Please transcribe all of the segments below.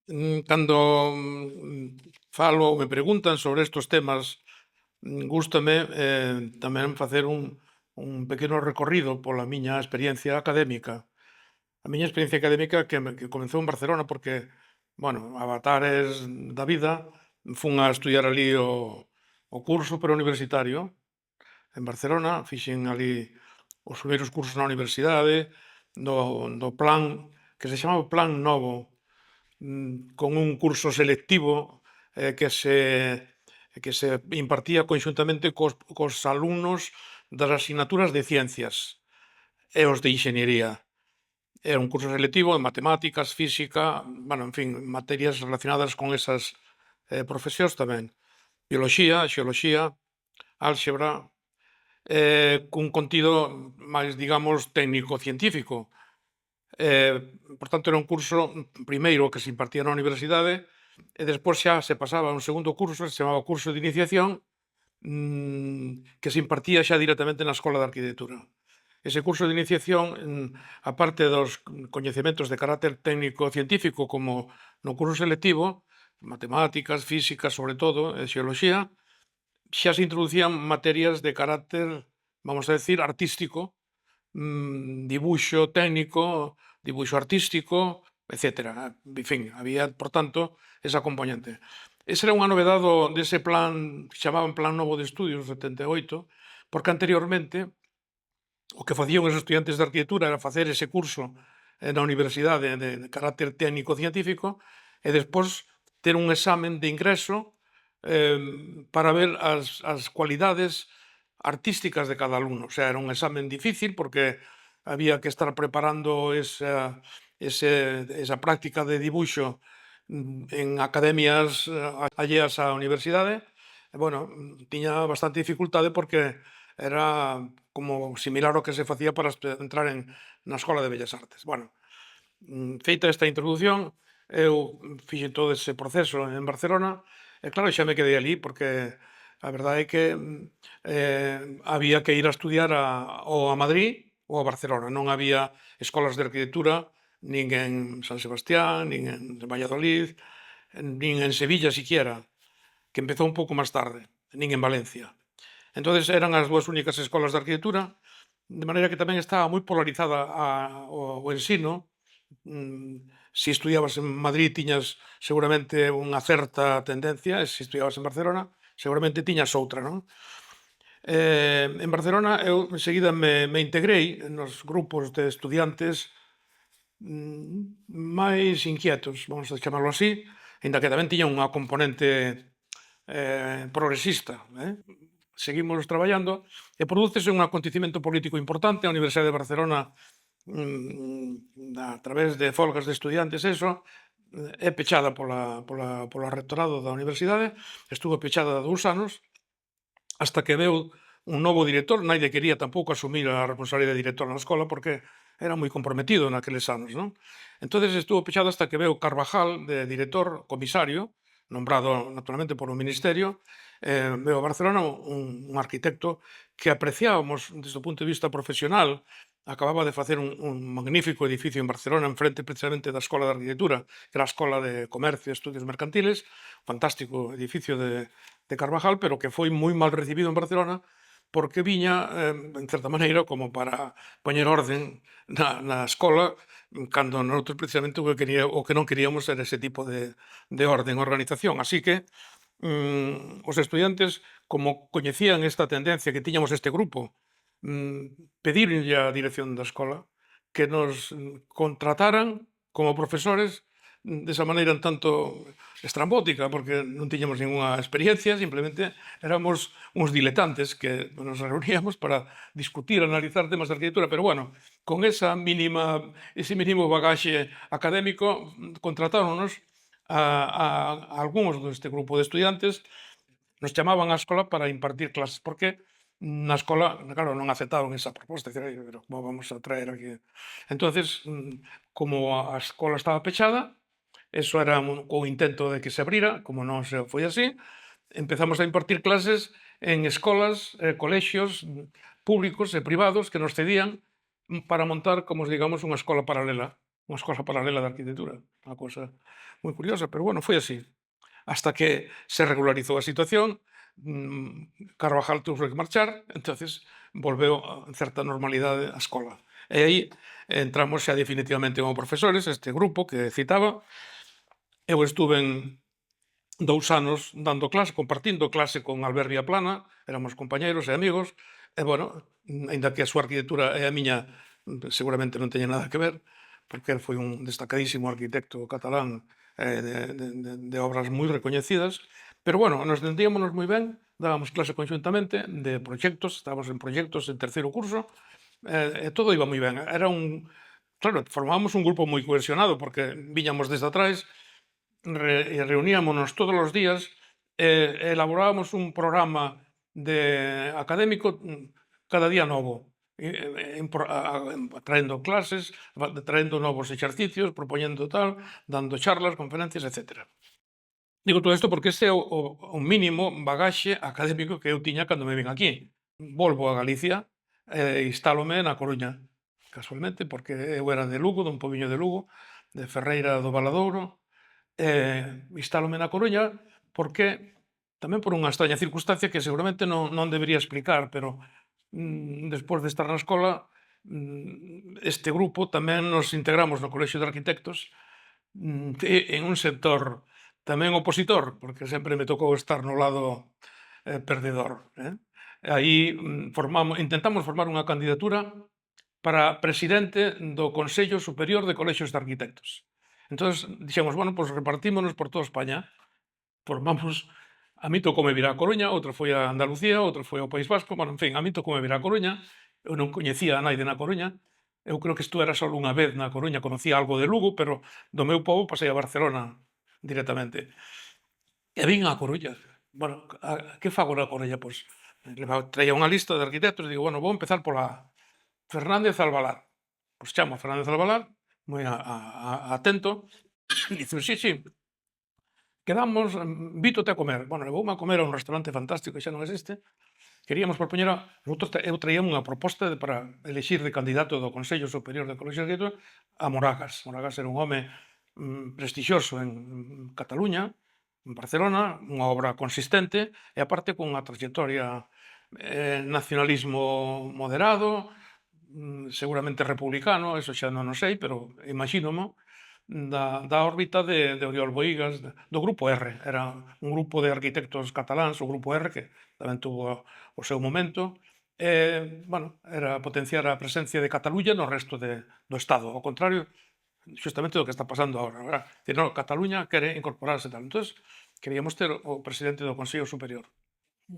Cando falo ou me preguntan sobre estos temas, gústame tamén facer un pequeno recorrido pola miña experiencia académica. A miña experiencia académica que comezou en Barcelona porque, bueno, avatares da vida, fun a estudiar ali o curso preuniversitario en Barcelona, fixen ali os primeiros cursos na universidade, do plan que se chamaba Plan Novo, con un curso selectivo que se impartía conxuntamente cos alumnos das asignaturas de ciencias e os de enxeñería. Era un curso selectivo de matemáticas, física, bueno, en fin, materias relacionadas con esas profesións tamén. Bioloxía, xeoloxía, álxebra, cun contido máis, digamos, técnico-científico. Por tanto, era un curso primeiro que se impartía na universidade e despois xa se pasaba a un segundo curso que se chamaba curso de iniciación, que se impartía xa directamente na Escola de Arquitectura. Ese curso de iniciación, aparte dos coñecementos de carácter técnico-científico como no curso selectivo, matemáticas, física, sobre todo, e xeoloxía, xa se introducían materias de carácter, vamos a decir, artístico, dibuixo técnico, dibuixo artístico, etcétera. En fin, había, por tanto, esa componente. Esa era unha novedade dese plan que chamaban Plan Novo de Estudios, 78, porque anteriormente o que facían os estudiantes de arquitectura era facer ese curso na universidade de carácter técnico-científico e despois ter un examen de ingreso para ver as cualidades artísticas de cada alumno. O sea, era un examen difícil porque había que estar preparando esa práctica de dibuixo en academias alleas á universidade. E, bueno, tiña bastante dificultade porque era como similar ao que se facía para entrar na Escola de Bellas Artes. Bueno, feita esta introdución, eu fixen todo ese proceso en Barcelona e claro, xa me quedei ali porque a verdade é que había que ir a estudiar ou a Madrid ou a Barcelona. Non había escolas de arquitectura nin en San Sebastián, nin en Valladolid, nin en Sevilla siquiera, que empezou un pouco máis tarde, nin en Valencia. Entonces eran as dúas únicas escolas de arquitectura, de maneira que tamén estaba moi polarizada o ensino. Se estudiabas en Madrid tiñas seguramente unha certa tendencia, e se estudiabas en Barcelona seguramente tiñas outra, non? En Barcelona eu enseguida me integrei nos grupos de estudiantes máis inquietos, vamos a chamarlo así, aínda que tamén tiña unha componente progresista. Seguimos traballando e prodúcese un acontecimento político importante. A Universidade de Barcelona, a través de folgas de estudiantes, é pechada pola rectorado da universidade. Estuvo pechada 2 anos hasta que veu un novo director. Naide quería tampouco asumir a responsabilidade de director na escola porque era moi comprometido naqueles anos, non? Entonces estuvo pechado hasta que veu Carvajal de director comisario, nombrado naturalmente por un ministerio. Veu a Barcelona un arquitecto que apreciábamos desde o punto de vista profesional. Acababa de facer un magnífico edificio en Barcelona, enfrente precisamente da Escola de Arquitectura, que era a Escola de Comercio e Estudios Mercantiles, fantástico edificio de Carvajal, pero que foi moi mal recibido en Barcelona porque viña, en certa maneira, como para poñer orden na escola, cando nosotros precisamente o que non queríamos era ese tipo de orden, organización. Así que os estudiantes, como coñecían esta tendencia que tiñamos este grupo, pedíronlle á dirección da escola que nos contrataran como profesores desa maneira un tanto estrambótica, porque non tiñamos ningunha experiencia, simplemente éramos uns diletantes que nos reuníamos para discutir, analizar temas de arquitectura, pero bueno, con ese mínimo bagaxe académico, contratáronos a algúns deste grupo de estudiantes. Nos chamaban á escola para impartir clases, porque na escola, claro, non aceptaron esa proposta, pero como vamos a traer aquí? Entonces, como a escola estaba pechada, eso era co intento de que se abrira, como non se foi así, empezamos a impartir clases en escolas, colexios públicos e privados que nos cedían para montar, como digamos, unha escola paralela. unha escola paralela de arquitectura, unha cousa moi curiosa, pero bueno, foi así. Hasta que se regularizou a situación, Carvajal tuvo que marchar, entonces volveu a certa normalidade a escola. E aí entramos xa definitivamente como profesores, este grupo que citaba. Eu estuve 2 anos dando clase, compartindo clase con Albert Viaplana, éramos compañeiros e amigos, e, bueno, aínda que a súa arquitectura e a miña seguramente non teñen nada que ver, porque el foi un destacadísimo arquitecto catalán de obras moi recoñecidas, pero, bueno, nos entendíamos moi ben, dábamos clase conxuntamente de proxectos, estábamos en proxectos en terceiro curso, e todo iba moi ben. Era un... Claro, formábamos un grupo moi cohesionado, porque viñamos desde atrás, reuníamonos todos os días e elaborábamos un programa académico cada día novo, traendo clases, traendo novos exercicios, propoñendo tal, dando charlas, conferencias, etc. Digo todo isto porque ese é o mínimo bagaxe académico que eu tiña cando me vin aquí. Volvo a Galicia e instálome na Coruña, casualmente, porque eu era de Lugo, dun pobiño de Lugo, de Ferreira do Valadouro, instálome na Coruña porque, tamén por unha extraña circunstancia que seguramente non debería explicar, pero despois de estar na escola, este grupo tamén nos integramos no Colexio de Arquitectos, en un sector tamén opositor, porque sempre me tocou estar no lado perdedor. Aí intentamos formar unha candidatura para presidente do Consello Superior de Colexios de Arquitectos. Entón, dixemos, bueno, pois repartímonos por toda España. Formamos, a mí tocoume vir a Coruña, outro foi a Andalucía, outro foi ao País Vasco, bueno, en fin, a mí tocoume vir a Coruña, eu non coñecía a naide na Coruña, eu creo que isto era só unha vez na Coruña, conocía algo de Lugo, pero do meu pobo pasei a Barcelona directamente. E vin a Coruña. Bueno, que fago na Coruña? Pois, traía unha lista de arquitectos e digo, bueno, vou empezar pola Fernández Albalár. Pois chamo a Fernández Albalár, moi atento, e dice, sí, quedamos, vítote a comer. Bueno, levoume a comer a un restaurante fantástico que xa non existe. Queríamos propoñer, eu traía unha proposta para elexir de candidato do Consello Superior de Colexios de Arquitectos a Moragas. Moragas era un home prestixioso en Cataluña, en Barcelona, unha obra consistente e aparte con unha trayectoria nacionalismo moderado, seguramente republicano, eso xa non o sei, pero imagínomo, da órbita de Oriol Bohigas, do Grupo R. Era un grupo de arquitectos cataláns, o Grupo R, que tamén tuvo o seu momento. Bueno, era potenciar a presencia de Cataluña no resto do Estado. Ao contrario, xustamente do que está pasando agora. ¿Verdad? No, Cataluña quere incorporarse tal. Entón, queríamos ter o presidente do Consello Superior.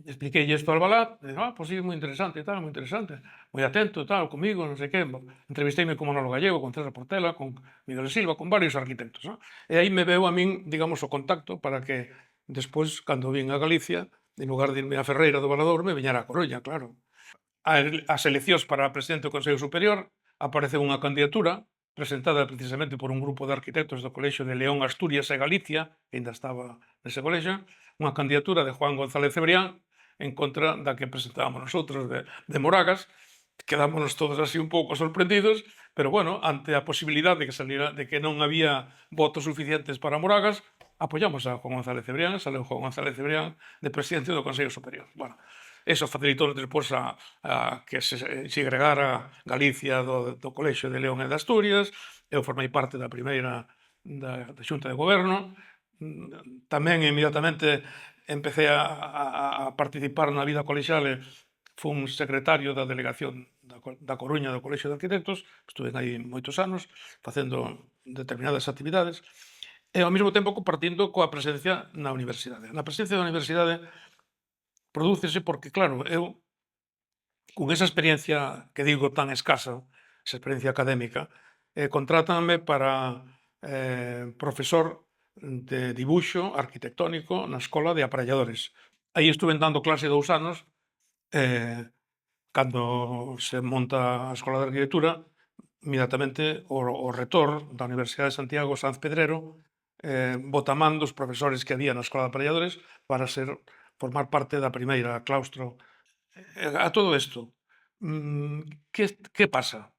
Expliqueille isto ao Albalá, e dixo, pois sí, moi interesante, tal, moi interesante, moi atento, tal, comigo, non sei que. Entrevisteime con Manolo Gallego, con César Portela, con Miguel Silva, con varios arquitectos. ¿No? E aí me veu a min, digamos, o contacto para que despois, cando vin a Galicia, en lugar de irme a Ferreira do Valadouro, me viñara a Coruña, claro. As eleccións para presidente do Consello Superior apareceu unha candidatura presentada precisamente por un grupo de arquitectos do Colexio de León, Asturias e Galicia, que ainda estaba nese colexio, unha candidatura de Juan González Cebrián en contra da que presentábamos nosotros de Moragas. Quedámonos todos así un pouco sorprendidos, pero, bueno, ante a posibilidade de que non había votos suficientes para Moragas, apoyamos a Juan González Cebrián, saleu Juan González Cebrián de presidente do Consello Superior. Bueno, eso facilitou despois a que se segregara Galicia do Colexio de León e de Asturias. Eu formei parte da primeira da Xunta de Goberno. Tamén inmediatamente empecé a participar na vida colexial e fun secretario da delegación da Coruña do Colexio de Arquitectos. Estuve aí moitos anos facendo determinadas actividades e ao mesmo tempo compartindo coa presencia na universidade. Na presencia da universidade prodúcese porque, claro, eu, con esa experiencia que digo tan escasa, esa experiencia académica, contrátanme para profesor de dibuixo arquitectónico na Escola de Aparelladores. Aí estuve dando clase 2 anos, cando se monta a Escola de Arquitectura, inmediatamente o rector da Universidade de Santiago, Sanz Pedrero, bota man dos profesores que había na Escola de Aparelladores para formar parte da primeira claustro. A todo isto, que pasa?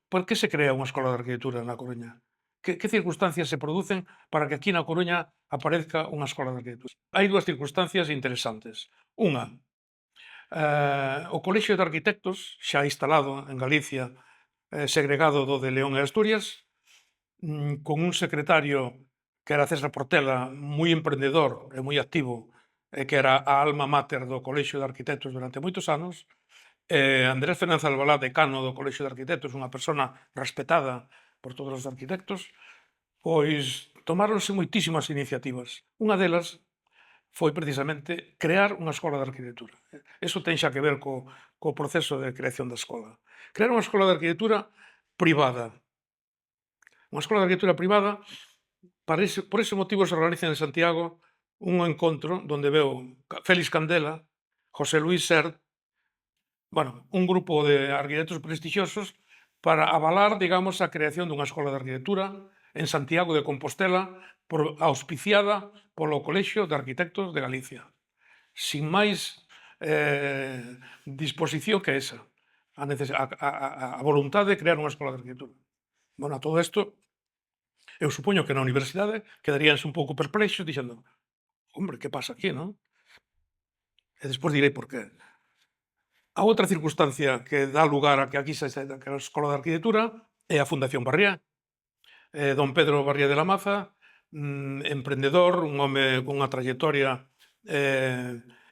Por que se crea unha Escola de Arquitectura na Coruña? que circunstancias se producen para que aquí na Coruña aparezca unha escola de arquitectura? Hai dúas circunstancias interesantes. Unha, o Colexio de Arquitectos, xa instalado en Galicia, segregado do de León e Asturias, con un secretario que era César Portela, moi emprendedor e moi activo, que era a alma mater do Colexio de Arquitectos durante moitos anos, Andrés Fernández Albalá, decano do Colexio de Arquitectos, unha persona respetada por todos os arquitectos, pois tomáronse moitísimas iniciativas. Unha delas foi precisamente crear unha escola de arquitectura. Eso ten xa que ver co proceso de creación da escola. Crear unha escola de arquitectura privada. Unha escola de arquitectura privada, por ese motivo se realiza en Santiago un encontro donde veo Félix Candela, José Luis Sert, bueno, un grupo de arquitectos prestixiosos para avalar, digamos, a creación dunha escola de arquitectura en Santiago de Compostela, auspiciada polo Colexio de Arquitectos de Galicia. Sin máis disposición que esa, a voluntade de crear unha escola de arquitectura. Bueno, a todo isto, eu supoño que na universidade quedaríanse un pouco perplexos dixendo, hombre, que pasa aquí, non? E despois direi por qué. A outra circunstancia que dá lugar a que aquí se que a Escola de Arquitectura é a Fundación Barriá. Don Pedro Barriá de la Maza, emprendedor, un home cunha trayectoria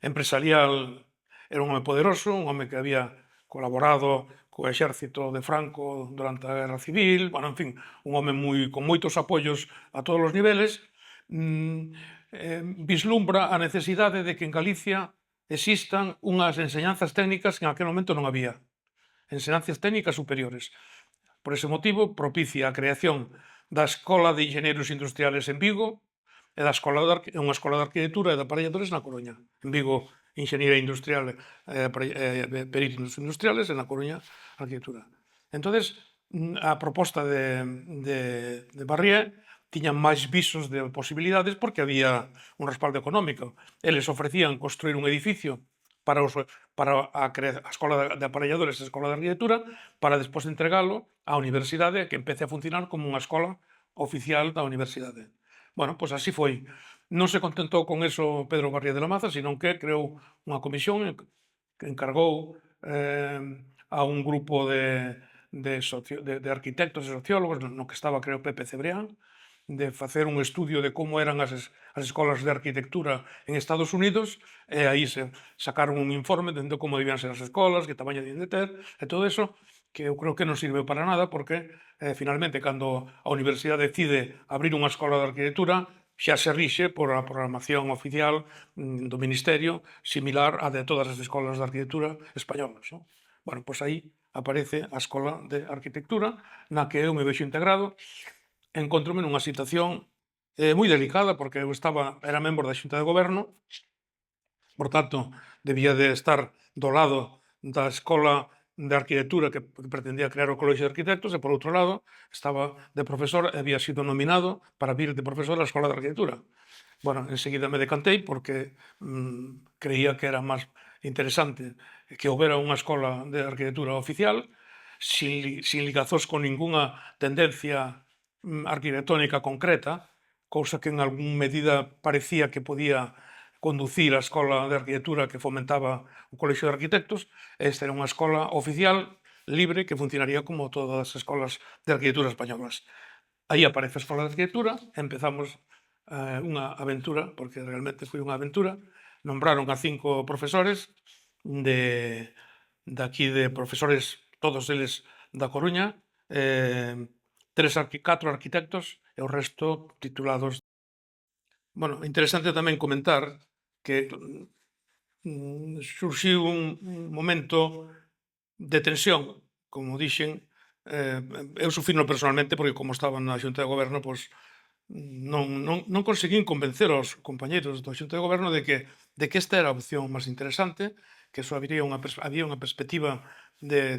empresarial, era un home poderoso, un home que había colaborado co exército de Franco durante a Guerra Civil, bueno, en fin, un home con moitos apoios a todos os niveles, vislumbra a necesidade de que en Galicia existan unhas enseñanzas técnicas que en aquel momento non había, enseñanzas técnicas superiores. Por ese motivo, propicia a creación da Escola de Inxenieros Industriales en Vigo e da unha escola de arquitectura e de aparelladores na Coruña. En Vigo, Inxeniería Industrial Peritos Industriales e na Coruña, arquitectura. Entonces, a proposta de Barrié tiña máis visos de posibilidades porque había un respaldo económico. Eles ofrecían construir un edificio para a Escola de Aparelladores e a Escola de Arquitectura para despois entregalo á universidade que empece a funcionar como unha escola oficial da universidade. Bueno, pois así foi. Non se contentou con eso Pedro Barrié de la Maza, senón que creou unha comisión que encargou a un grupo de arquitectos e sociólogos, no que estaba, creo, Pepe Cebrián, de facer un estudio de como eran as escolas de arquitectura en Estados Unidos, e aí se sacaron un informe de como debían ser as escolas, que tamaño debían de ter, e todo eso, que eu creo que non sirve para nada, porque finalmente, cando a universidade decide abrir unha escola de arquitectura, xa se rixe por a programación oficial do Ministerio, similar á de todas as escolas de arquitectura españolas. Non? Bueno, pois aí aparece a Escola de Arquitectura, na que eu me vexo integrado. Encontrome nunha situación moi delicada, porque eu era membro da Xunta de Goberno, por tanto, debía de estar do lado da Escola de Arquitectura que pretendía crear o Colexio de Arquitectos, e por outro lado, estaba de profesor e había sido nominado para vir de profesor á Escola de Arquitectura. Bueno, enseguida me decantei porque creía que era máis interesante que houbera unha escola de arquitectura oficial sin ligazos con ningunha tendencia arquitectónica concreta, cousa que en algún medida parecía que podía conducir a escola de arquitectura que fomentaba o Colexio de Arquitectos. Esta era unha escola oficial, libre, que funcionaría como todas as escolas de arquitectura españolas. Aí aparece a Escola de Arquitectura, empezamos unha aventura, porque realmente foi unha aventura. Nombraron a 5 profesores aquí de profesores, todos eles da Coruña, 4 arquitectos e o resto titulados. Bueno, interesante tamén comentar que surxiu un momento de tensión, como dixen, eu sufrino personalmente porque como estaba na Xunta de Goberno, pois non conseguín convencer aos compañeros da Xunta de Goberno de que esta era a opción máis interesante, que só había unha perspectiva de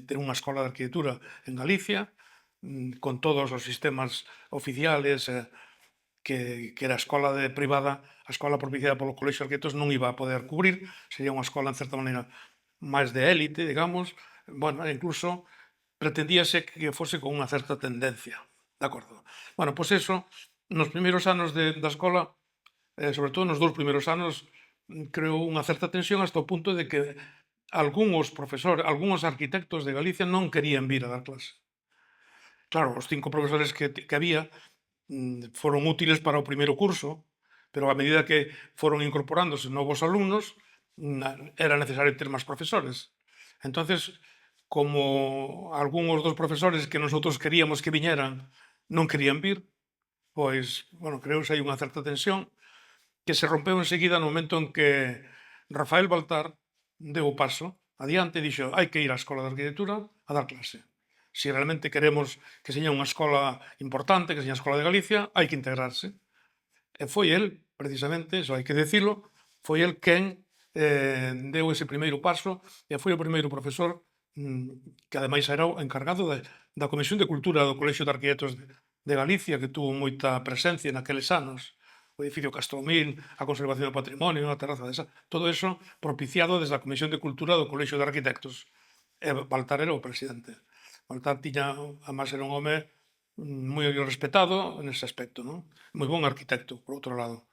ter unha escola de arquitectura en Galicia, con todos os sistemas oficiales, que era a escola privada, a escola propiciada polo Colexio de Arquitectos non iba a poder cubrir, sería unha escola, en certa maneira, máis de élite, digamos, bueno, incluso pretendíase que fose con unha certa tendencia De acordo. Bueno, pois eso, nos primeiros anos da escola, sobre todo nos 2 primeiros anos, creou unha certa tensión hasta o punto de que algúns arquitectos de Galicia non querían vir a dar clase. Claro, os 5 profesores que había foron útiles para o primeiro curso, pero a medida que foron incorporándose novos alumnos, era necesario ter máis profesores. Entonces, como algúns dos profesores que nosotros queríamos que viñeran non querían vir, pois, bueno, creouse aí unha certa tensión que se rompeu enseguida no momento en que Rafael Baltar deu o paso adiante e dixo hai que ir á Escola de Arquitectura a dar clase. Se realmente queremos que seña unha escola importante, que seña a Escola de Galicia, hai que integrarse. E foi el, precisamente, iso hai que decilo, foi el quen deu ese primeiro paso e foi o primeiro profesor que ademais era o encargado da Comisión de Cultura do Colexio de Arquitectos de Galicia, que tuvo moita presencia naqueles anos, o edificio Castromil, a conservación do patrimonio, a terraza desa, todo eso propiciado desde a Comisión de Cultura do Colexio de Arquitectos. E Baltar era o presidente. Baltar tiña, además era un home moi respetado nese aspecto, non? Moi bon arquitecto, por outro lado.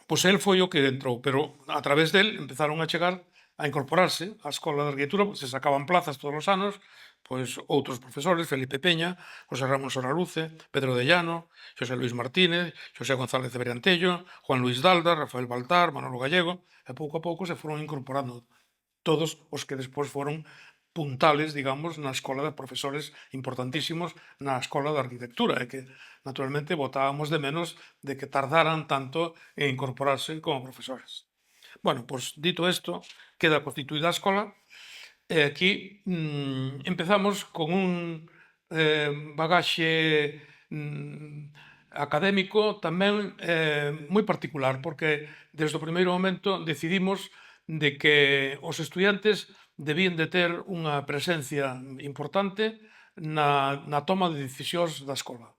Pois el foi o que entrou, pero a través del empezaron a chegar a incorporarse á Escola de Arquitectura, se sacaban plazas todos os anos, pois outros profesores, Felipe Peña, José Ramón Soraluce, Pedro de Llano, Xosé Luis Martínez, Xosé González de Briantello, Juan Luis Dalda, Rafael Baltar, Manolo Gallego, e pouco a pouco se foron incorporando todos os que despois foron puntales, digamos, na escola de profesores importantísimos na escola de arquitectura e que, naturalmente, botábamos de menos de que tardaran tanto en incorporarse como profesores. Bueno, pois, dito isto, queda constituída a escola e aquí empezamos con un bagaxe académico tamén moi particular, porque desde o primeiro momento decidimos de que os estudiantes debían de ter unha presencia importante na toma de decisións da escola.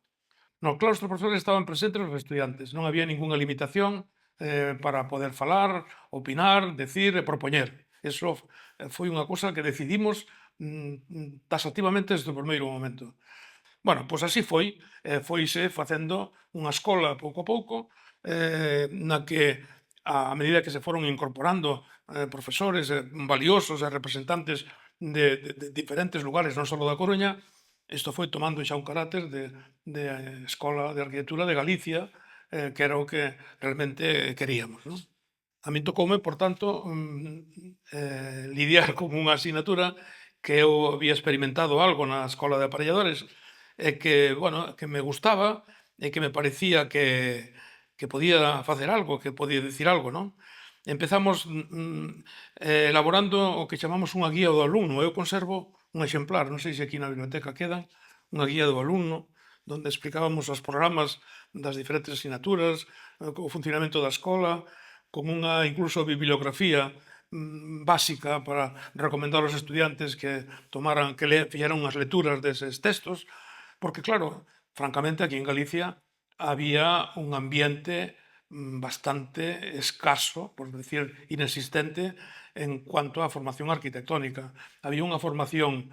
No claustro, os profesores estaban presentes os estudiantes, non había ningunha limitación para poder falar, opinar, decir e propoñer. Eso foi unha cousa que decidimos taxativamente desde o primeiro momento. Bueno, pois así foi, foise facendo unha escola pouco a pouco, na que a medida que se foron incorporando profesores valiosos e representantes de diferentes lugares, non só da Coruña, isto foi tomando xa un carácter de Escola de Arquitectura de Galicia, que era o que realmente queríamos, non? A min tocoume, por tanto, lidiar con unha asignatura que eu había experimentado algo na Escola de Aparelladores e que, bueno, que me gustaba e que me parecía que podía facer algo, que podía dicir algo, non? Empezamos elaborando o que chamamos unha guía do alumno. Eu conservo un exemplar, non sei se aquí na biblioteca quedan, unha guía do alumno, donde explicábamos os programas das diferentes asignaturas, o funcionamento da escola, con unha incluso bibliografía básica para recomendar aos estudiantes que tomaran, que fixeran unhas lecturas deses textos, porque claro, francamente aquí en Galicia había un ambiente bastante escaso, por decir inexistente, en cuanto á formación arquitectónica. Había unha formación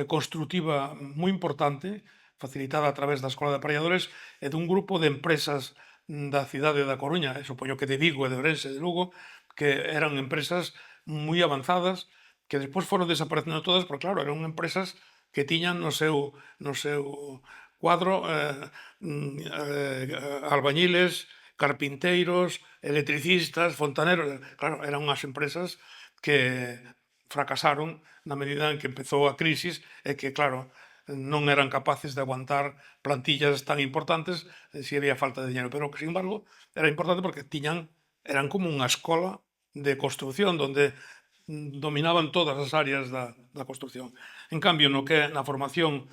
construtiva moi importante, facilitada a través da Escola de Aparelladores e dun grupo de empresas da cidade da Coruña, e supoño que de Vigo e de Ourense e de Lugo, que eran empresas moi avanzadas, que despois foron desaparecendo todas, porque claro, eran empresas que tiñan no seu cuadro albañiles, carpinteiros, electricistas, fontaneros, claro, eran unhas empresas que fracasaron na medida en que empezou a crisis e que, claro, non eran capaces de aguantar plantillas tan importantes se había falta de dinero, pero que, sin embargo, era importante porque eran como unha escola de construcción donde dominaban todas as áreas da construcción. En cambio, no que na formación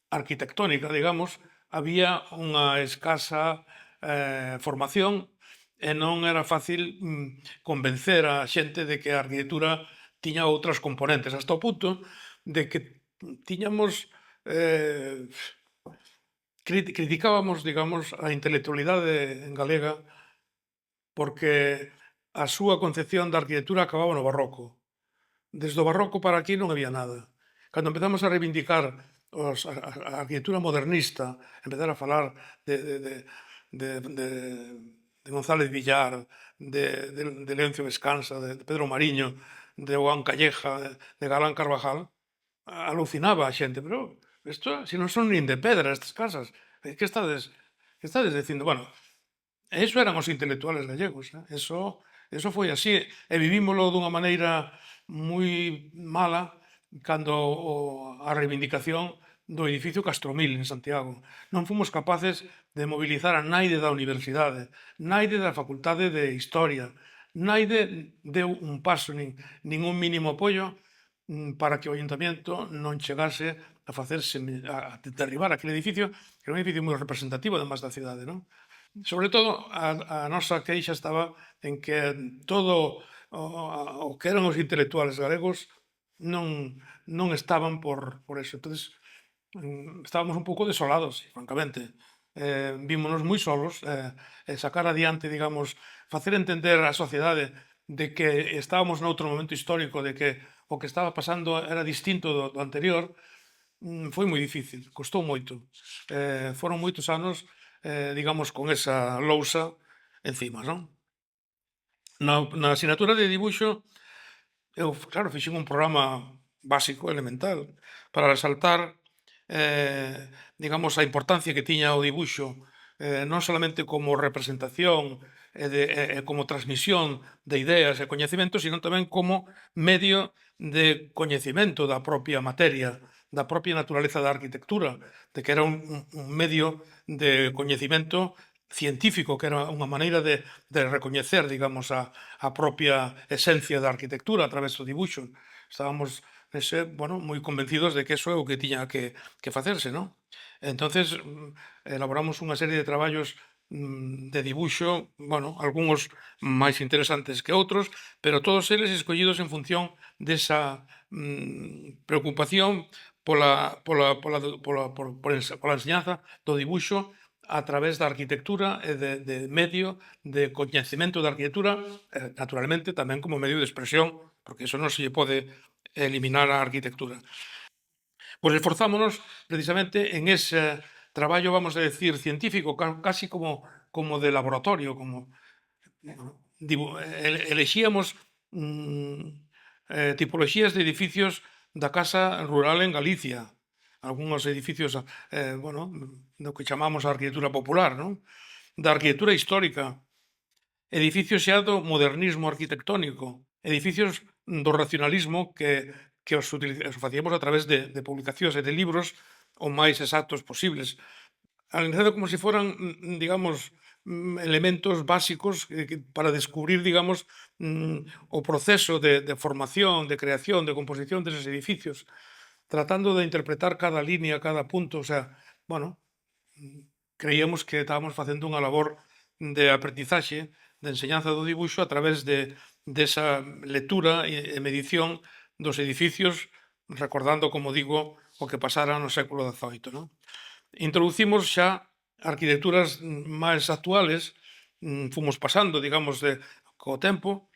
arquitectónica, digamos, había unha escasa formación e non era fácil convencer a xente de que a arquitectura tiña outras componentes, hasta o punto de que tiñamos criticábamos, digamos, a intelectualidade galega porque a súa concepción da arquitectura acababa no barroco. Desde o barroco para aquí non había nada. Cando empezamos a reivindicar a arquitectura modernista, empezar a falar de González Villar, de Leoncio Vescansa, de Pedro Mariño, de Juan Calleja, de Galán Carvajal, alucinaba a xente, pero isto, se non son nin de pedra estas casas, que estades dicindo? Bueno, eso eran os intelectuales gallegos, eso foi así, e vivímolo dunha maneira moi mala cando a reivindicación do edificio Castromil en Santiago. Non fomos capaces de mobilizar a naide da universidade, naide da facultade de Historia, naide deu un paso nin un mínimo apoio para que o Ayuntamiento non chegase a facerse a derribar aquele edificio, que era un edificio moi representativo además da cidade, non? Sobre todo, a nosa queixa estaba en que todo o que eran os intelectuales galegos non estaban por eso. Entonces, estábamos un pouco desolados, francamente. Vímonos moi solos, e sacar adiante, digamos, facer entender á sociedade de que estábamos noutro momento histórico, de que o que estaba pasando era distinto do anterior, foi moi difícil, custou moito. Foron moitos anos, digamos, con esa lousa encima, non? Na asignatura de dibuixo, eu, claro, fixen un programa básico, elemental, para resaltar, digamos, a importancia que tiña o dibuixo, non solamente como representación e como transmisión de ideas e coñecementos, sino tamén como medio de coñecemento da propia materia, da propia naturaleza da arquitectura, de que era un medio de coñecemento científico, que era unha maneira de recoñecer, digamos, a propia esencia da arquitectura a través do dibuixo. Estábamos bueno, moi convencidos de que eso é o que tiña que facerse, non? Entonces, elaboramos unha serie de traballos de dibuixo, bueno, algúns máis interesantes que outros, pero todos eles escollidos en función desa preocupación pola enseñanza do dibuixo a través da arquitectura e de medio de coñecemento da arquitectura, naturalmente tamén como medio de expresión, porque eso non se lle pode eliminar a arquitectura. Pois esforzámonos precisamente en ese traballo, vamos a decir, científico, casi como de laboratorio, como elexíamos tipoloxías de edificios da casa rural en Galicia, algúns edificios, bueno, do que chamamos a arquitectura popular, non? Da arquitectura histórica, edificios xa do modernismo arquitectónico, edificios do racionalismo que os facíamos a través de publicacións e de libros o máis exactos posibles, analizado como se foran, digamos, elementos básicos para descubrir, digamos, o proceso de formación, de creación, de composición deses edificios, tratando de interpretar cada línea, cada punto, o sea, bueno, creíamos que estábamos facendo unha labor de aprendizaxe, de enseñanza do dibuixo a través desa lectura e medición dos edificios, recordando, como digo, o que pasara no século XVIII, non? Introducimos xa arquitecturas máis actuales, fomos pasando, digamos, co tempo.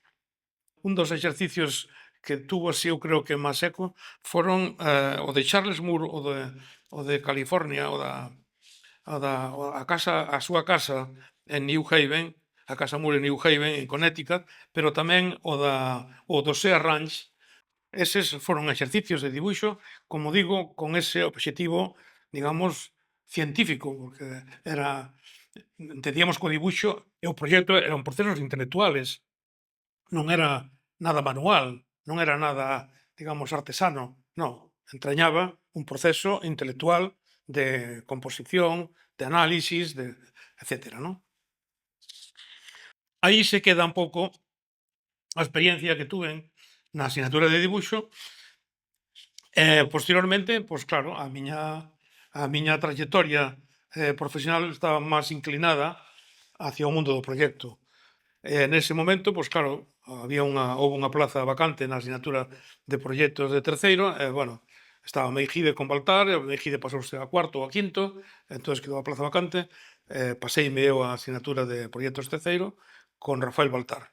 Un dos exercicios que tuvo así, eu creo que máis eco, foron o de Charles Moore, o de California, a súa casa en New Haven, a casa Moore en New Haven, en Connecticut, pero tamén o do Sea Ranch. Eses foron exercicios de dibuixo, como digo, con ese obxectivo, digamos, científico, porque entendíamos que o dibuixo e o proxecto eran procesos intelectuales, non era nada manual, non era nada, digamos, artesano, non, entrañaba un proceso intelectual de composición, de análisis, etcétera, non? Aí se queda un pouco a experiencia que tuven na asignatura de dibuixo e, posteriormente, pois claro, a miña trayectoria profesional estaba máis inclinada hacia o mundo do proxecto. Nese momento, pois claro, houve unha plaza vacante na asignatura de proxectos de terceiro, e, bueno, estaba Meijide con Baltar, e Meijide pasouse a cuarto ou a quinto, entón quedou a plaza vacante, paseime eu a asignatura de proxectos terceiro con Rafael Baltar.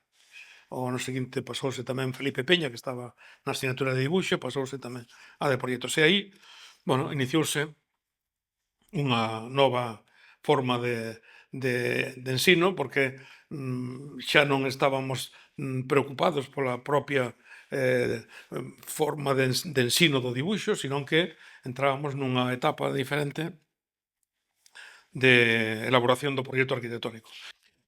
O ano seguinte pasouse tamén Felipe Peña, que estaba na asignatura de dibuixo, pasouse tamén a de proxectos. E aí Bueno, iniciouse unha nova forma de ensino, porque xa non estábamos preocupados pola propia forma de ensino do dibuixo, senón que entrábamos nunha etapa diferente de elaboración do proxecto arquitectónico.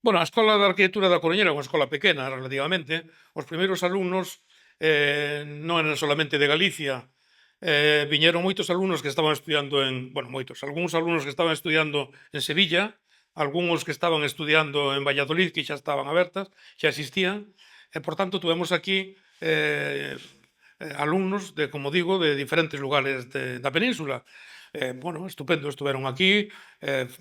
Bueno, a Escola de Arquitectura da Coruña era unha escola pequena, relativamente. Os primeiros alumnos non eran solamente de Galicia, viñeron moitos alumnos que estaban estudiando moitos, algúns alumnos que estaban estudiando en Sevilla, algúns que estaban estudiando en Valladolid, que xa estaban abertas, xa existían, e, por tanto, tuvemos aquí alumnos como digo, de diferentes lugares da península. Bueno, estupendo, estuveron aquí,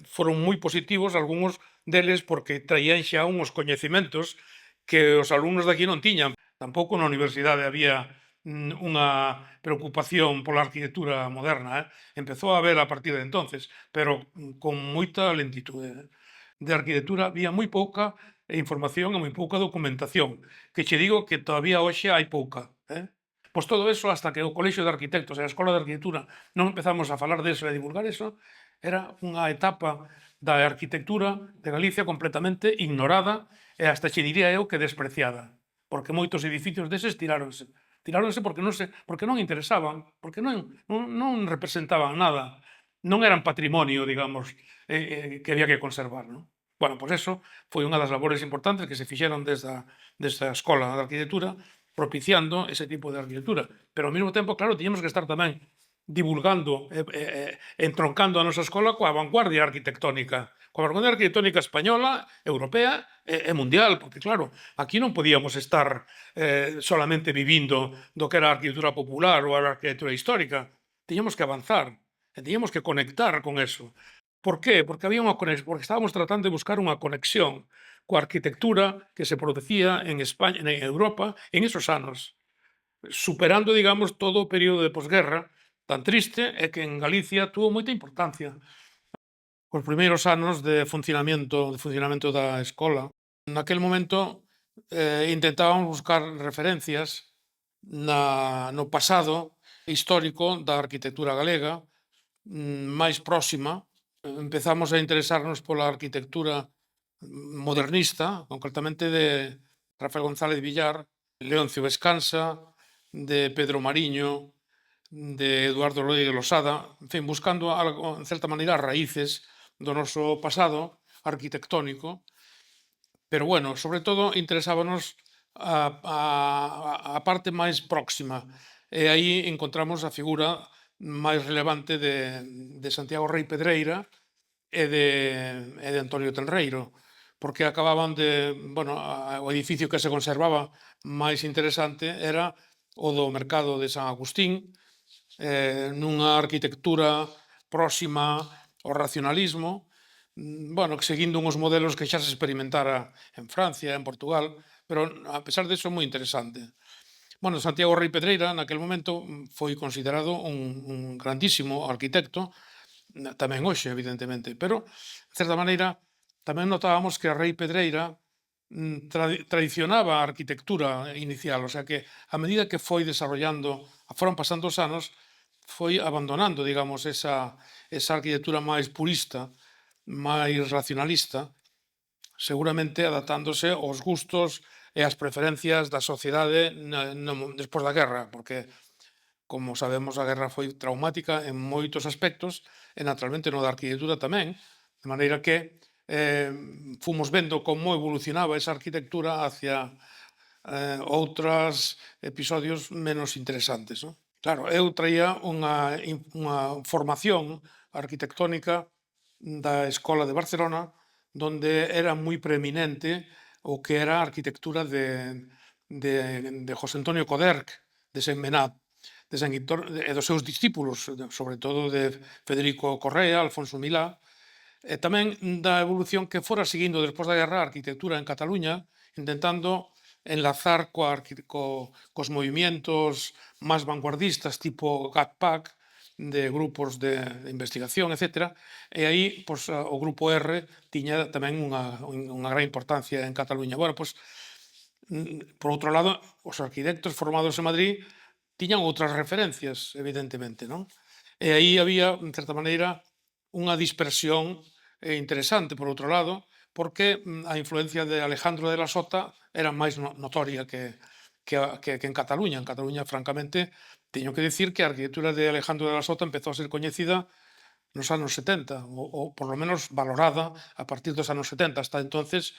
foron moi positivos, algúns deles porque traían xa uns coñecementos que os alumnos de aquí non tiñan. Tampouco na universidade había unha preocupación pola arquitectura moderna, empezou a haber a partir de entonces, pero con moita lentitude. De arquitectura había moi pouca información e moi pouca documentación, que che digo que todavía hoxe hai pouca. Pois todo eso, hasta que o Colexio de Arquitectos e a Escola de Arquitectura non empezamos a falar deso e a divulgar eso, era unha etapa da arquitectura de Galicia completamente ignorada e hasta che diría eu que despreciada, porque moitos edificios deses tiráronse. Tiráronse porque non interesaban, porque non representaban nada, non eran patrimonio, digamos, que había que conservar, non? Bueno, pois eso foi unha das labores importantes que se fixeron desde a Escola de Arquitectura, propiciando ese tipo de arquitectura. Pero ao mesmo tempo, claro, tiñamos que estar tamén divulgando entroncando a nosa escola coa vanguardia arquitectónica, coa vanguardia arquitectónica española, europea e mundial, porque claro, aquí non podíamos estar solamente vivindo do que era a arquitectura popular ou a arquitectura histórica. Tiñamos que avanzar e tiñamos que conectar con eso. Por qué? Porque había unha conexión, porque estábamos tratando de buscar unha conexión coa arquitectura que se producía en España, en Europa, en esos anos, superando, digamos, todo o período de posguerra tan triste e que en Galicia tuvo moita importancia. Os primeiros anos de funcionamento da escola, naquel momento intentábamos buscar referencias no pasado histórico da arquitectura galega, máis próxima. Empezamos a interesarnos pola arquitectura modernista, concretamente de Rafael González Villar, Leoncio Vescansa, de Pedro Mariño, de Eduardo Loide Losada, en fin, buscando algo, en certa maneira, as raíces do noso pasado arquitectónico, pero, bueno, sobre todo interesábanos a parte máis próxima, e aí encontramos a figura máis relevante de Santiago Rei Pedreira e de Antonio Tenreiro, porque acababan o edificio que se conservaba máis interesante era o do mercado de San Agustín, nunha arquitectura próxima ao racionalismo, seguindo uns modelos que xa se experimentara en Francia, en Portugal, pero a pesar deso moi interesante. Santiago Rei Pedreira naquel momento foi considerado un grandísimo arquitecto, tamén hoxe, evidentemente, pero, de certa maneira, tamén notábamos que a Rei Pedreira tradicionaba a arquitectura inicial, o sea que, a medida que foi desarrollando, foron pasando os anos, foi abandonando, digamos, esa arquitectura máis purista, máis racionalista, seguramente adaptándose aos gustos e ás preferencias da sociedade despois da guerra, porque, como sabemos, a guerra foi traumática en moitos aspectos e, naturalmente, no da arquitectura tamén, de maneira que fomos vendo como evolucionaba esa arquitectura hacia outros episodios menos interesantes, non? Claro, eu traía unha formación arquitectónica da Escola de Barcelona, donde era moi preeminente o que era a arquitectura de José Antonio Coderch, de Sentmenat, e dos seus discípulos, sobre todo de Federico Correa, Alfonso Milá, e tamén da evolución que fora seguindo despois da guerra a arquitectura en Cataluña, intentando enlazar cos movimentos máis vanguardistas tipo GATPAC, de grupos de investigación, etc. E aí, o Grupo R tiña tamén unha gran importancia en Cataluña. Por outro lado, os arquitectos formados en Madrid tiñan outras referencias, evidentemente, non? E aí había, en certa maneira, unha dispersión interesante, por outro lado, porque a influencia de Alejandro de la Sota era máis notoria que en Cataluña. En Cataluña, francamente, teño que dicir que a arquitectura de Alejandro de la Sota empezou a ser coñecida nos anos 70, ou por lo menos valorada a partir dos anos 70. Hasta entonces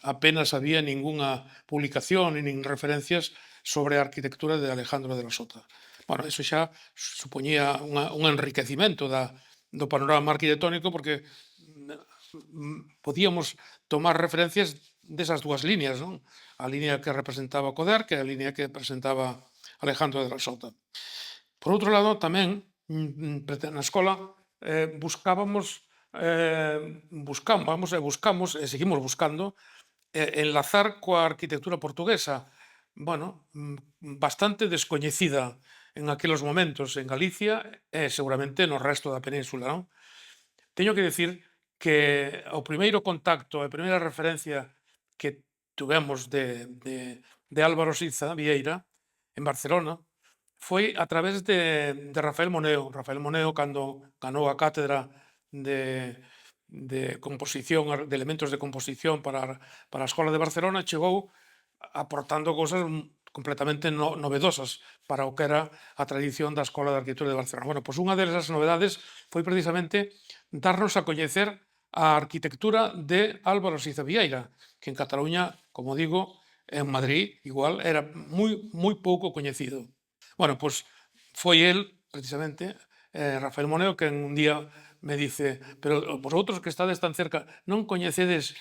apenas había ningunha publicación nin referencias sobre a arquitectura de Alejandro de la Sota. Bueno, eso xa supoñía un enriquecimento do panorama arquitectónico, porque podíamos tomar referencias desas dúas líneas, non? A línea que representaba Coderch e a línea que presentaba Alejandro de la Sota. Por outro lado, tamén, na escola, buscamos e seguimos buscando enlazar coa arquitectura portuguesa, bueno, bastante descoñecida en aqueles momentos en Galicia e seguramente no resto da península, non? Teño que dicir que o primeiro contacto, a primeira referencia que tuvemos de Álvaro Siza Vieira en Barcelona foi a través de Rafael Moneo. Rafael Moneo, cando ganou a cátedra de composición, de elementos de composición para a Escola de Barcelona, chegou aportando cosas completamente novedosas para o que era a tradición da Escola de Arquitectura de Barcelona. Bueno, pois unha desas novedades foi precisamente darnos a coñecer a arquitectura de Álvaro Siza Vieira, que en Cataluña, como digo, en Madrid, igual, era moi pouco coñecido. Bueno, pois foi el, precisamente, Rafael Moneo, que un día me dice: pero vosotros que estades tan cerca, non coñecedes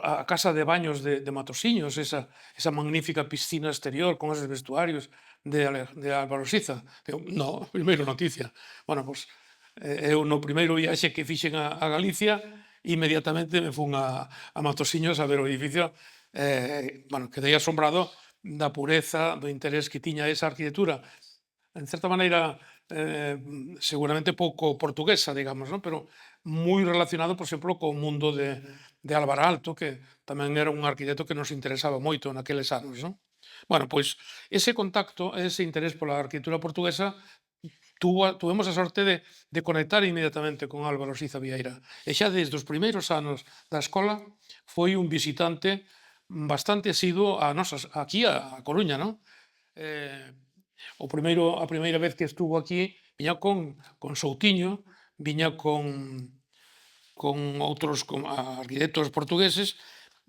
a casa de baños de Matosiños, esa magnífica piscina exterior con esos vestuarios de Álvaro Siza? Digo, no, primeiro noticia. Bueno, pois eu no primeiro viaxe que fixen a Galicia, inmediatamente me fun a Matosiños a ver o edificio. Bueno, quedei asombrado da pureza, do interés que tiña esa arquitectura, en certa maneira, seguramente pouco portuguesa, digamos, non? Pero moi relacionado, por exemplo, co mundo de Álvaro Aalto, que tamén era un arquitecto que nos interesaba moito naqueles anos, non? Bueno, pois ese contacto, ese interés pola arquitectura portuguesa, tuvemos a sorte de conectar inmediatamente con Álvaro Siza Vieira. E xa desde os primeiros anos da escola foi un visitante bastante asiduo aquí a Coruña, non? A primeira vez que estuvo aquí viña con Soutiño, viña con outros arquitectos portugueses,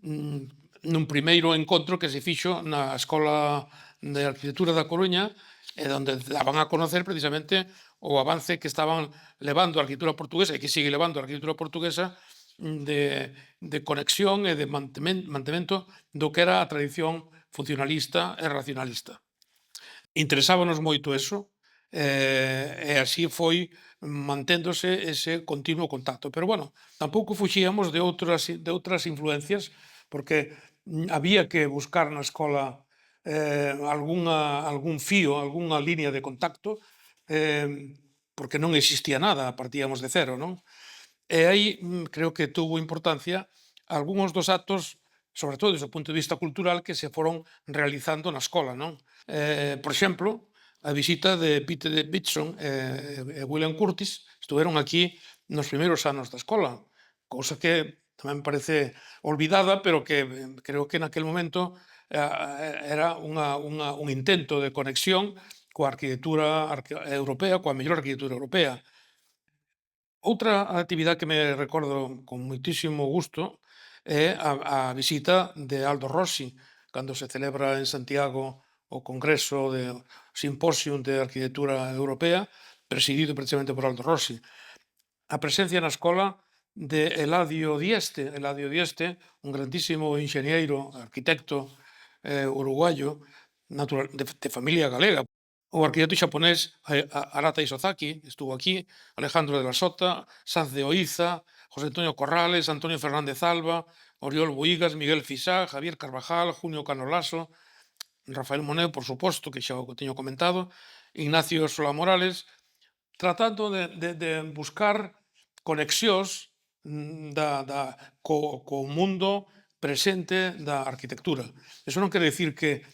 nun primeiro encontro que se fixo na Escola de Arquitectura da Coruña, e onde daban a conocer precisamente o avance que estaban levando a arquitectura portuguesa e que sigue levando a arquitectura portuguesa de conexión e de mantemento do que era a tradición funcionalista e racionalista. Interesábanos moito eso, e así foi manténdose ese continuo contacto. Pero, bueno, tampouco fuxíamos de outras influencias, porque había que buscar na escola algún fío, algunha liña de contacto, porque non existía nada, partíamos de cero, non? E aí creo que tuvo importancia algúns dos actos, sobre todo desde o punto de vista cultural, que se foron realizando na escola, non? Por exemplo, a visita de Peter Bitson e William Curtis estuveron aquí nos primeiros anos da escola, cousa que tamén parece olvidada, pero que creo que naquel momento era un intento de conexión coa arquitectura europea, coa mellor arquitectura europea. Outra actividade que me recordo con moitísimo gusto é a visita de Aldo Rossi, cando se celebra en Santiago o Congreso de Simposium de Arquitectura Europea, presidido precisamente por Aldo Rossi. A presencia na escola de Eladio Dieste, un grandísimo enxeñeiro, arquitecto uruguayo, de familia galega. O arquitecto xaponés Arata Isozaki estuvo aquí, Alejandro de la Sota, Sanz de Oiza, José Antonio Corrales, Antonio Fernández Alba, Oriol Bohigas, Miguel Fisá, Javier Carvajal, Junio Canolaso, Rafael Moneo, por suposto, que xa o teño comentado, Ignacio Solá Morales, tratando de buscar conexións co mundo presente da arquitectura. Eso non quere dicir que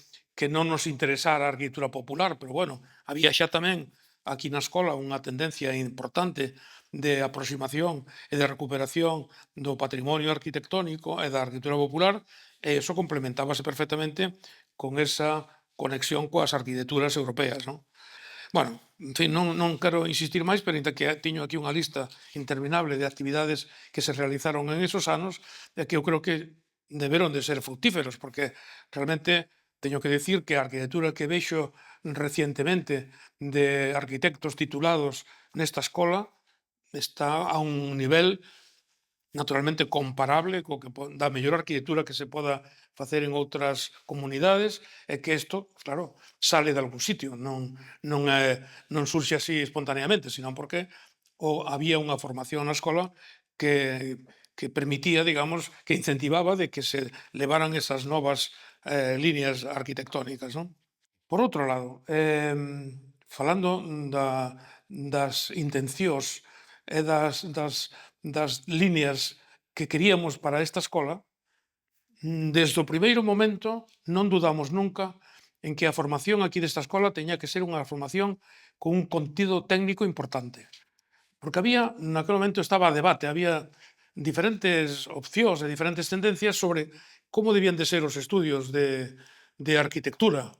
non nos interesara a arquitectura popular, pero, bueno, había xa tamén aquí na escola unha tendencia importante de aproximación e de recuperación do patrimonio arquitectónico e da arquitectura popular, e iso complementábase perfectamente con esa conexión coas arquitecturas europeas, non? Bueno, en fin, non quero insistir máis, pero aínda que teño aquí unha lista interminable de actividades que se realizaron en esos anos, e que eu creo que deberon de ser fructíferos, porque realmente teño que decir que a arquitectura que vexo recientemente de arquitectos titulados nesta escola está a un nivel naturalmente comparable co que da mellor arquitectura que se poda facer en outras comunidades, e que isto, claro, sale de algún sitio, non surxe así espontaneamente, senón porque había unha formación na escola que permitía, digamos, que incentivaba de que se levaran esas novas líneas arquitectónicas, non? Por outro lado, falando das intencións e das líneas que queríamos para esta escola, desde o primeiro momento non dudamos nunca en que a formación aquí desta escola teña que ser unha formación con un contido técnico importante. Porque naquele momento estaba a debate, había diferentes opcións e diferentes tendencias sobre como debían de ser os estudios de arquitectura,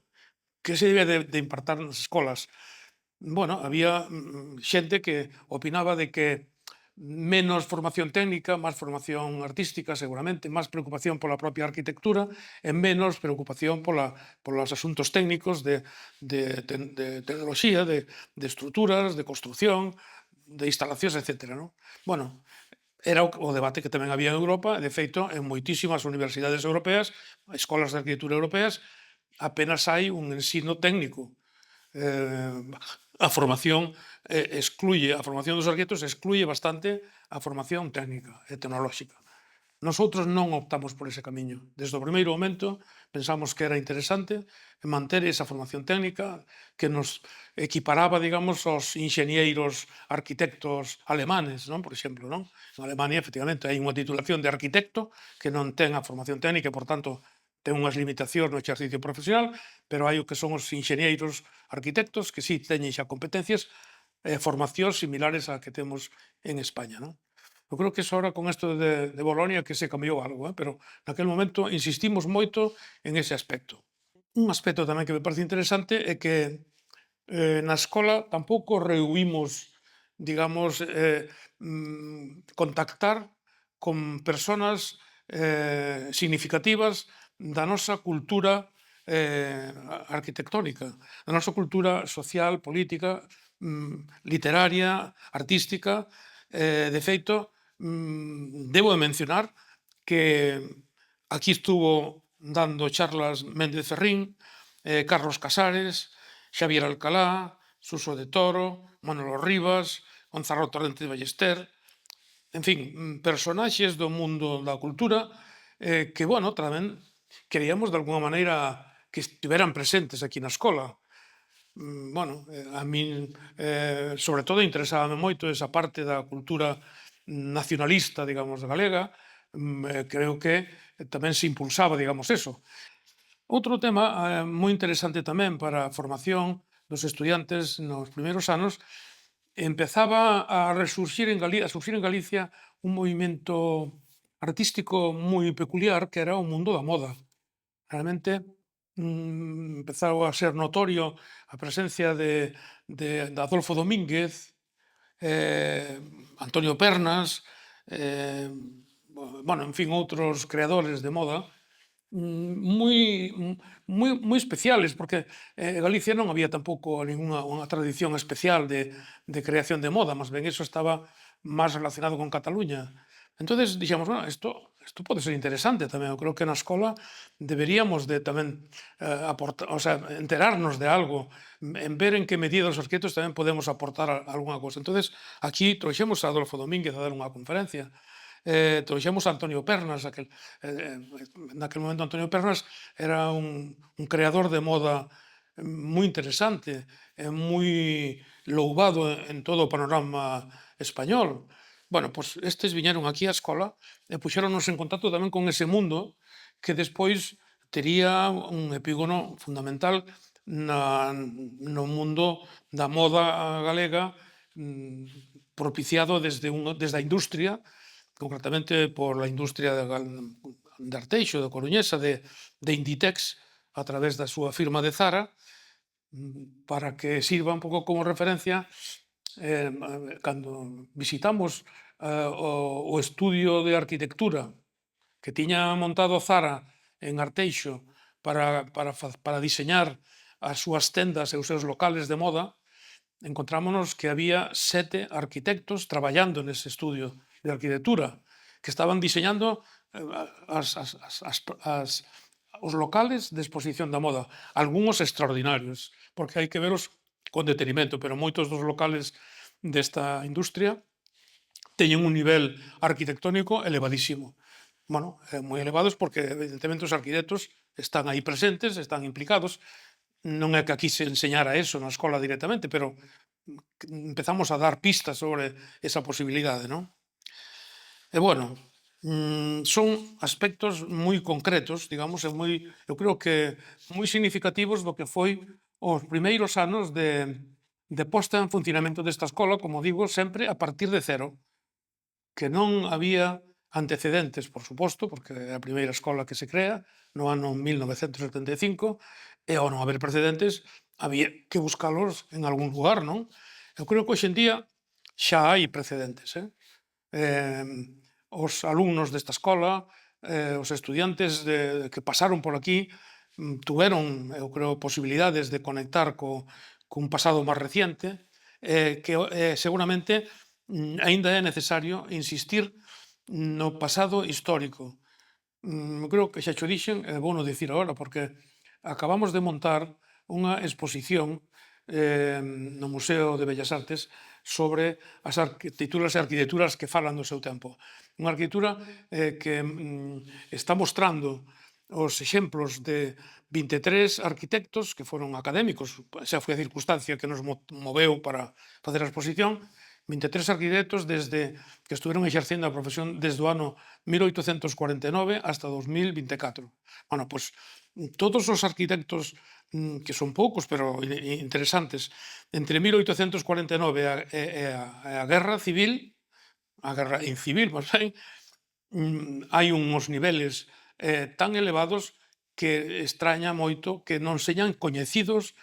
que se debía de impartar nas escolas. Bueno, había xente que opinaba de que menos formación técnica, máis formación artística, seguramente, máis preocupación pola propia arquitectura e menos preocupación polos asuntos técnicos de tecnoloxía, de estruturas, de construcción, de instalacións, etc. Non? Bueno, era o debate que tamén había en Europa, e de feito, en moitísimas universidades europeas, escolas de arquitectura europeas, apenas hai un ensino técnico. A formación a formación dos arquitectos excluye bastante a formación técnica e tecnolóxica. Nosotros non optamos por ese camiño. Desde o primeiro momento pensamos que era interesante manter esa formación técnica que nos equiparaba, digamos, aos inxeñeiros arquitectos alemanes, non? Por exemplo, non? En Alemania, efectivamente, hai unha titulación de arquitecto que non ten a formación técnica e, por tanto, ten unhas limitacións no exercicio profesional, pero hai o que son os inxeñeiros arquitectos que sí teñen xa competencias e formacións similares á que temos en España, non? Eu creo que é ahora con isto de Bolonia que se cambiou algo, pero naquel momento insistimos moito en ese aspecto. Un aspecto tamén que me parece interesante é que na escola tampouco rehuímos, digamos, contactar con persoas significativas da nosa cultura arquitectónica, da nosa cultura social, política, literaria, artística. De feito, debo de mencionar que aquí estuvo dando charlas Méndez Ferrín, Carlos Casares, Xavier Alcalá, Suso de Toro, Manolo Rivas, Gonzalo Torrente de Ballester, en fin, personaxes do mundo da cultura que, bueno, tamén queríamos de alguna maneira que estiveran presentes aquí na escola. Bueno, a min, sobre todo, interesábame moito esa parte da cultura nacionalista, digamos, galega. Creo que tamén se impulsaba, digamos, eso. Outro tema moi interesante tamén para a formación dos estudiantes nos primeiros anos, empezaba a surxir en Galicia un movimento artístico moi peculiar que era o mundo da moda. Realmente empezou a ser notorio a presencia de Adolfo Domínguez, Antonio Pernas, bueno, en fin, outros creadores de moda moi especiales, porque Galicia non había tampouco unha tradición especial de creación de moda, mas ben, eso estaba máis relacionado con Cataluña. Entonces dixemos, bueno, isto pode ser interesante tamén. Eu creo que na escola deberíamos de tamén aportar, o sea, enterarnos de algo, en ver en que medida os arquitectos tamén podemos aportar algunha cousa. Entonces aquí trouxemos a Adolfo Domínguez a dar unha conferencia, trouxemos a Antonio Pernas, naquel momento Antonio Pernas era un creador de moda moi interesante, moi louvado en todo o panorama español. Bueno, pois estes viñeron aquí á escola e puxéronnos en contacto tamén con ese mundo que despois tería un epígono fundamental no mundo da moda galega, propiciado desde a industria, concretamente por la industria de Arteixo, de Coruñesa, de Inditex, a través da súa firma de Zara, para que sirva un pouco como referencia cando visitamos o estudio de arquitectura que tiña montado Zara en Arteixo para diseñar as súas tendas e os seus locales de moda, encontrámonos que había 7 arquitectos traballando nese estudio de arquitectura, que estaban diseñando os locales de exposición da moda, algúns extraordinarios, porque hai que veros con detenimento, pero moitos dos locales desta industria teñen un nivel arquitectónico elevadísimo. Bueno, moi elevados porque, evidentemente, os arquitectos están aí presentes, están implicados. Non é que aquí se enseñara eso na escola directamente, pero empezamos a dar pistas sobre esa posibilidade, non? E, bueno, son aspectos moi concretos, digamos, eu creo que moi significativos do que foi os primeiros anos de posta en funcionamento desta escola, como digo, sempre a partir de cero, que non había antecedentes, por suposto, porque é a primeira escola que se crea no ano 1975, e ao non haber precedentes, había que buscalos en algún lugar, non? Eu creo que hoxe en día xa hai precedentes, os alumnos desta escola, os estudiantes que pasaron por aquí, tuveron, eu creo, posibilidades de conectar cun pasado máis reciente, que seguramente aínda é necesario insistir no pasado histórico. Creo que xa xo dixen, e vou non dicir agora, porque acabamos de montar unha exposición no Museo de Bellas Artes sobre as arquitecturas e arquitecturas que falan do seu tempo. Unha arquitectura que está mostrando os exemplos de 23 arquitectos que foron académicos, xa foi a circunstancia que nos moveu para facer a exposición, 23 arquitectos desde que estuveron exercendo a profesión desde o ano 1849 hasta 2024. Bueno, pois todos os arquitectos, que son poucos, pero interesantes, entre 1849 e a Guerra Civil, a Guerra Incivil, máis ben, hai uns niveles tan elevados que extraña moito que non señan coñecidos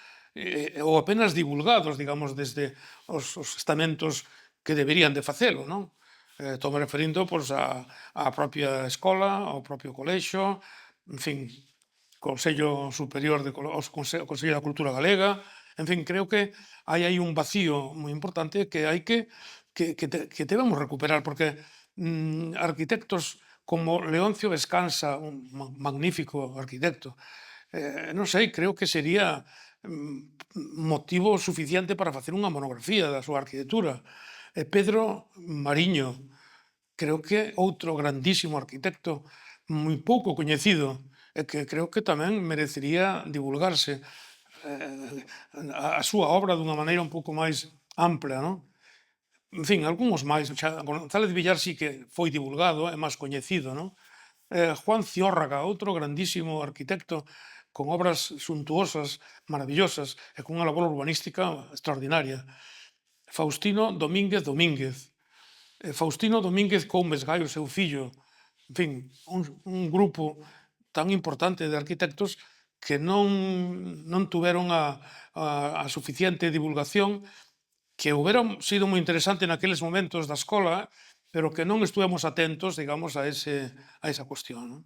ou apenas divulgados, digamos, desde os estamentos que deberían de facelo, non? Estou me referindo pois, á propia escola, ao propio colexio, en fin, Consello Superior o Consello da Cultura Galega, en fin, creo que hai aí un vacío moi importante que hai que debemos recuperar, porque arquitectos como Leoncio Vescansa, un magnífico arquitecto, non sei, creo que sería motivo suficiente para facer unha monografía da súa arquitectura. Pedro Mariño, creo que outro grandísimo arquitecto moi pouco coñecido e que creo que tamén merecería divulgarse a súa obra dunha maneira un pouco máis ampla, non? En fin, algúns máis. González Villar sí que foi divulgado, é máis coñecido, non? Juan Ciórraga, outro grandísimo arquitecto con obras suntuosas, maravillosas e con unha labor urbanística extraordinaria. Faustino Domínguez Domínguez. Faustino Domínguez Coumes Gai, o seu fillo. En fin, un grupo tan importante de arquitectos que non tuveron a suficiente divulgación, que houbera sido moi interesante naqueles momentos da escola, pero que non estuvemos atentos, digamos, a esa cuestión, non?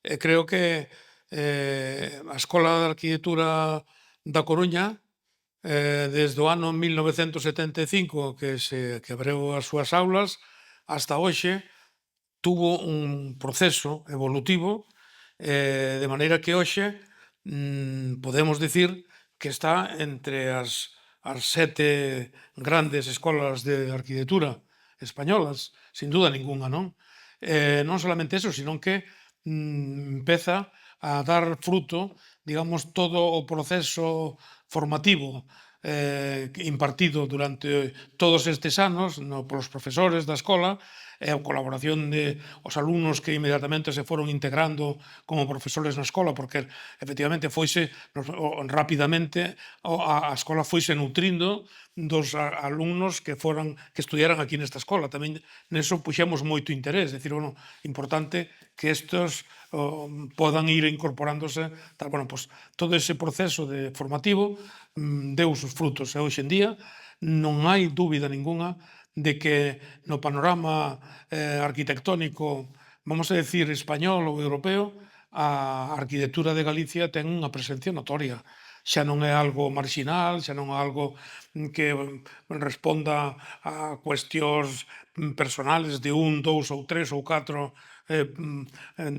Creo que a Escola de Arquitectura da Coruña, desde o ano 1975 que abreu as súas aulas, hasta hoxe, tuvo un proceso evolutivo, de maneira que hoxe podemos dicir que está entre as 7 grandes escolas de arquitectura españolas, sin duda ninguna, non? Non solamente eso, sino que empeza a dar fruto, digamos, todo o proceso formativo impartido durante todos estes anos polos profesores da escola, e a colaboración de os alumnos que inmediatamente se foron integrando como profesores na escola, porque efectivamente rapidamente a escola foise nutrindo dos alumnos que estudiaran aquí nesta escola. Tamén neso puxemos moito interés, decir, bueno, importante que estes podan ir incorporándose, tal, bueno, pues, todo ese proceso formativo deu os frutos, e hoxe en día non hai dúbida ninguna de que no panorama arquitectónico, vamos a decir, español ou europeo, a arquitectura de Galicia ten unha presencia notoria. Xa non é algo marxinal, xa non é algo que responda a cuestións personales de un, dous ou tres ou catro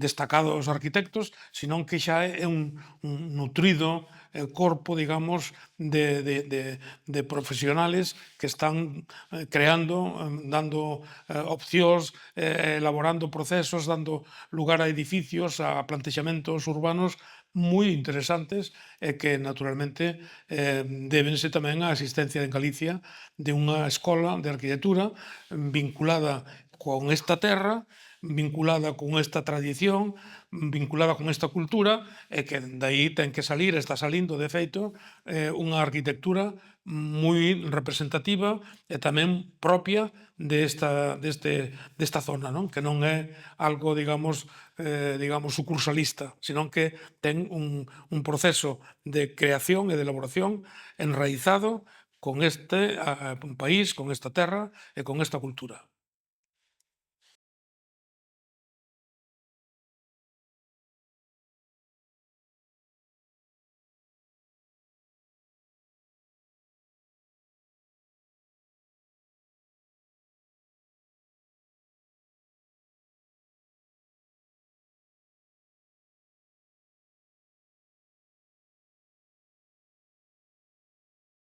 destacados arquitectos, senón que xa é un nutrido corpo, digamos, de profesionales que están creando, dando opcións, elaborando procesos, dando lugar a edificios, a plantexamentos urbanos moi interesantes e que, naturalmente, débense tamén á existencia en Galicia de unha escola de arquitectura vinculada con esta terra, vinculada con esta tradición, vinculada con esta cultura, e que daí ten que salir, está salindo de feito, unha arquitectura moi representativa e tamén propia desta zona, non? Que non é algo, digamos, sucursalista, senón que ten un proceso de creación e de elaboración enraizado con este país, con esta terra e con esta cultura.